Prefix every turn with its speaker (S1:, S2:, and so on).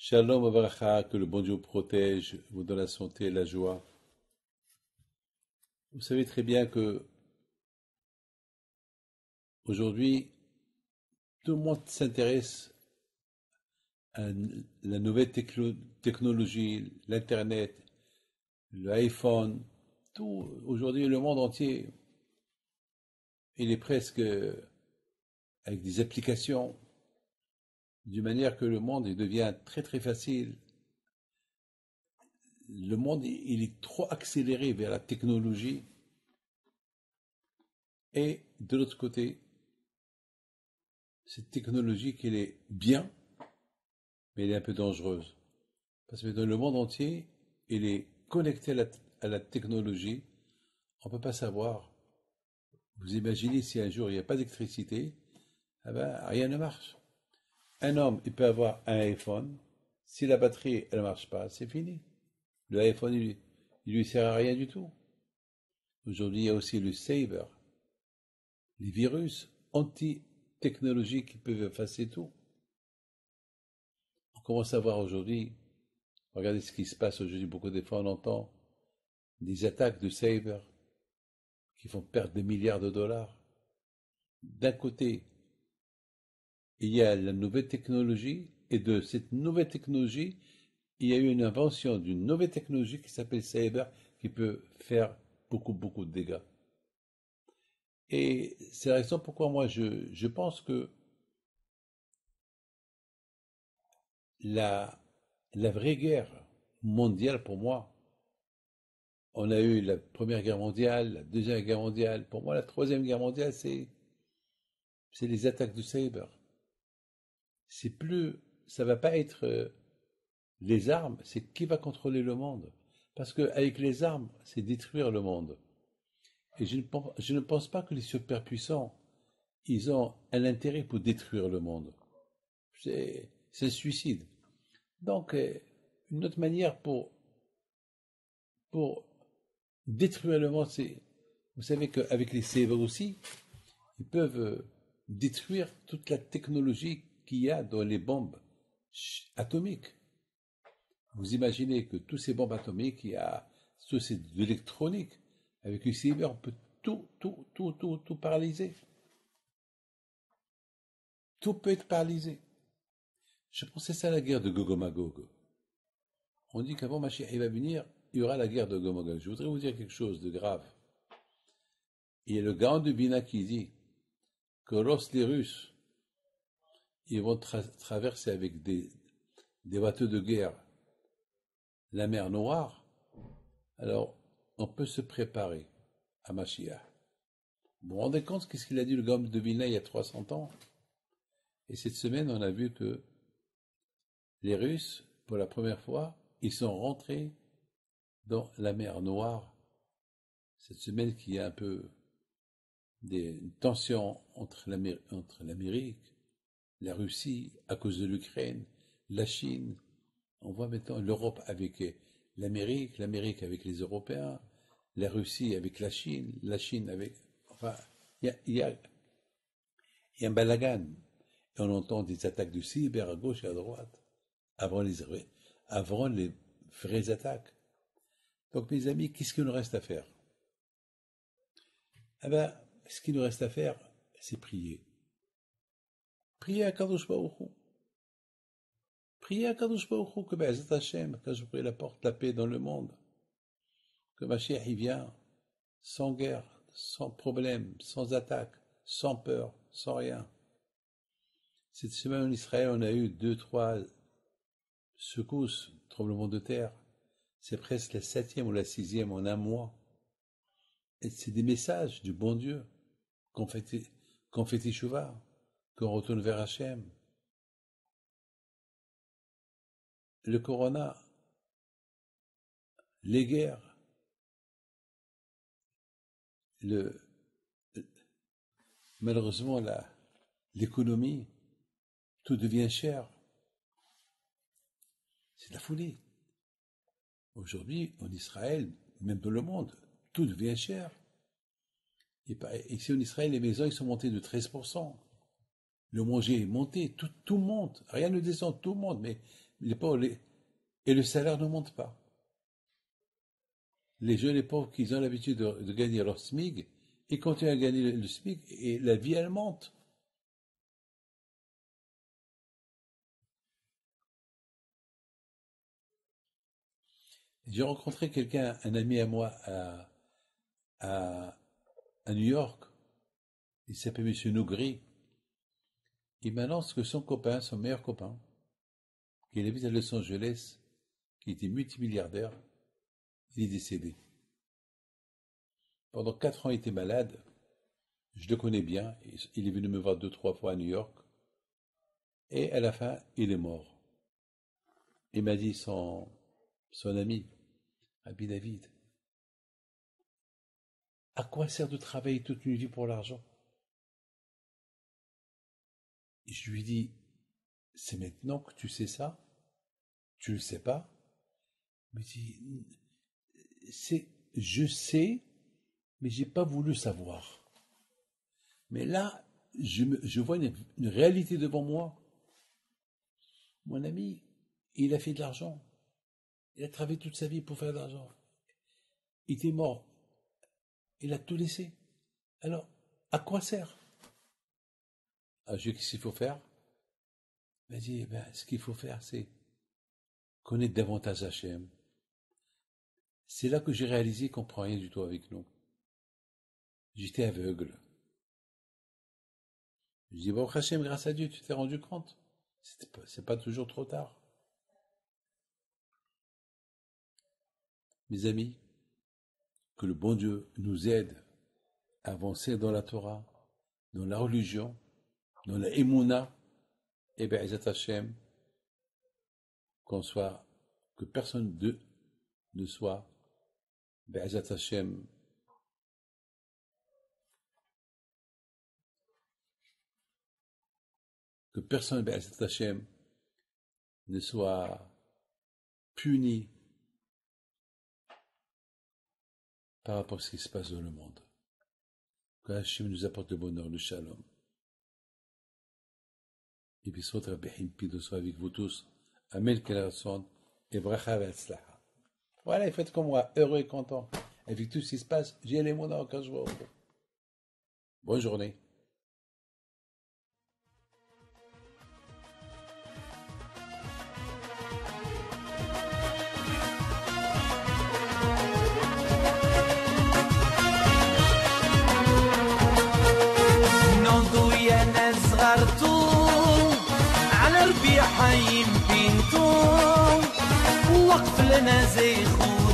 S1: Shalom Avracha, que le bon Dieu vous protège, vous donne la santé et la joie. Vous savez très bien que aujourd'hui, tout le monde s'intéresse à la nouvelle technologie, l'Internet, l'iPhone, tout. Aujourd'hui, le monde entier, il est presque avec des applications, d'une manière que le monde il devient très très facile. Le monde il est trop accéléré vers la technologie et de l'autre côté, cette technologie qu'elle est bien, mais elle est un peu dangereuse. Parce que dans le monde entier, il est connecté à la technologie. On ne peut pas savoir. Vous imaginez si un jour il n'y a pas d'électricité, eh ben, rien ne marche. Un homme, il peut avoir un iPhone. Si la batterie elle ne marche pas, c'est fini. Le iPhone, il lui sert à rien du tout. Aujourd'hui, il y a aussi le cyber, les virus anti-technologiques qui peuvent effacer tout. On commence à voir aujourd'hui, regardez ce qui se passe aujourd'hui, beaucoup de fois on entend des attaques de cyber qui font perdre des milliards de dollars. D'un côté, il y a la nouvelle technologie, et de cette nouvelle technologie, il y a eu une invention d'une nouvelle technologie qui s'appelle cyber, qui peut faire beaucoup, beaucoup de dégâts. Et c'est la raison pourquoi moi je pense que la, la vraie guerre mondiale pour moi, on a eu la Première Guerre mondiale, la Deuxième Guerre mondiale. Pour moi, la Troisième Guerre mondiale, c'est les attaques de cyber. C'est plus, ça va pas être les armes, c'est qui va contrôler le monde. Parce qu'avec les armes, c'est détruire le monde. Et je ne pense pas que les superpuissants, ils ont un intérêt pour détruire le monde. C'est un suicide. Donc, une autre manière pour détruire le monde, c'est, vous savez qu'avec les cyber aussi, ils peuvent détruire toute la technologie qu'il y a dans les bombes atomiques. Vous imaginez que tous ces bombes atomiques, il y a tout c'est de l'électronique. Avec une cyber, on peut tout paralyser. Tout peut être paralysé. Je pensais ça à la guerre de Gog et Magog. On dit qu'avant Mashiach il va venir, il y aura la guerre de Gog et Magog. Je voudrais vous dire quelque chose de grave. Il y a le Gaon de Bina qui dit que lorsque les Russes ils vont traverser avec des bateaux de guerre la mer Noire, alors on peut se préparer à Mashiach. Vous vous rendez compte qu'est-ce qu'il a dit le Gaon de Vilna il y a 300 ans? Et cette semaine, on a vu que les Russes, pour la première fois, ils sont rentrés dans la mer Noire. Cette semaine qu'il y a un peu une tension entre l'Amérique, la Russie à cause de l'Ukraine, la Chine. On voit maintenant l'Europe avec l'Amérique, l'Amérique avec les Européens, la Russie avec la Chine avec... Enfin, il y a un balagan. Et on entend des attaques de cyber à gauche et à droite, avant les, avant les vraies attaques. Donc, mes amis, qu'est-ce qu'il nous reste à faire? Eh bien, ce qu'il nous reste à faire, c'est prier. Priez à Kadosh Baruch Hu. Priez à Kadosh Baruch Hu que Be'ezat Hashem, quand je prie la porte la paix dans le monde, que Mashiach y vient, sans guerre, sans problème, sans attaque, sans peur, sans rien. Cette semaine en Israël, on a eu 2, 3 secousses, tremblements de terre. C'est presque la 7e ou la 6e en un mois. Et c'est des messages du bon Dieu qu'on fait Teshuvah, qu'on retourne vers Hachem. Le corona, les guerres, le, malheureusement l'économie, tout devient cher. C'est de la folie. Aujourd'hui, en Israël, même dans le monde, tout devient cher. Et ici en Israël, les maisons ils sont montées de 13%. Le manger est monté, tout monte. Rien ne descend, tout monte. Mais les pauvres, et le salaire ne monte pas. Les jeunes et pauvres qui ont l'habitude de gagner leur SMIC, ils continuent à gagner le SMIC et la vie, elle monte. J'ai rencontré quelqu'un, un ami à moi, à, à New York. Il s'appelle Monsieur Nougri. Il m'annonce que son copain, son meilleur copain, qui habite à Los Angeles, qui était multimilliardaire, il est décédé. Pendant 4 ans, il était malade. Je le connais bien. Il est venu me voir 2, 3 fois à New York. Et à la fin, il est mort. Il m'a dit son ami, Rabbi David, à quoi sert de travailler toute une vie pour l'argent? Je lui dis, c'est maintenant que tu sais ça? Tu ne le sais pas? Il me dit, je sais, mais j'ai pas voulu savoir. Mais là, je vois une réalité devant moi. Mon ami, il a fait de l'argent. Il a travaillé toute sa vie pour faire de l'argent. Il était mort. Il a tout laissé. Alors, à quoi sert? Ah, je dis, qu'est-ce qu'il faut faire? Il m'a dit, ce qu'il faut faire, c'est connaître davantage Hachem. C'est là que j'ai réalisé qu'on ne prend rien du tout avec nous. J'étais aveugle. Je dis, bon, Hachem, grâce à Dieu, tu t'es rendu compte. C'est pas toujours trop tard. Mes amis, que le bon Dieu nous aide à avancer dans la Torah, dans la religion, dans la Emouna, et bien, Ezat Hashem, que personne ne soit, Ezat Hashem, que personne, Ezat Hashem, ne soit puni par rapport à ce qui se passe dans le monde. Que Hashem nous apporte le bonheur, le shalom. Et puis, soit Rabbi Himpido soit avec vous tous. Amen, Kelarson, et bracha ve'atzlacha. Voilà, faites comme moi, heureux et content. Avec tout ce qui se passe, j'ai les mots dans quand je vois. Bonne journée.
S2: على ربيع حيم بنتو وقف لنا زي خو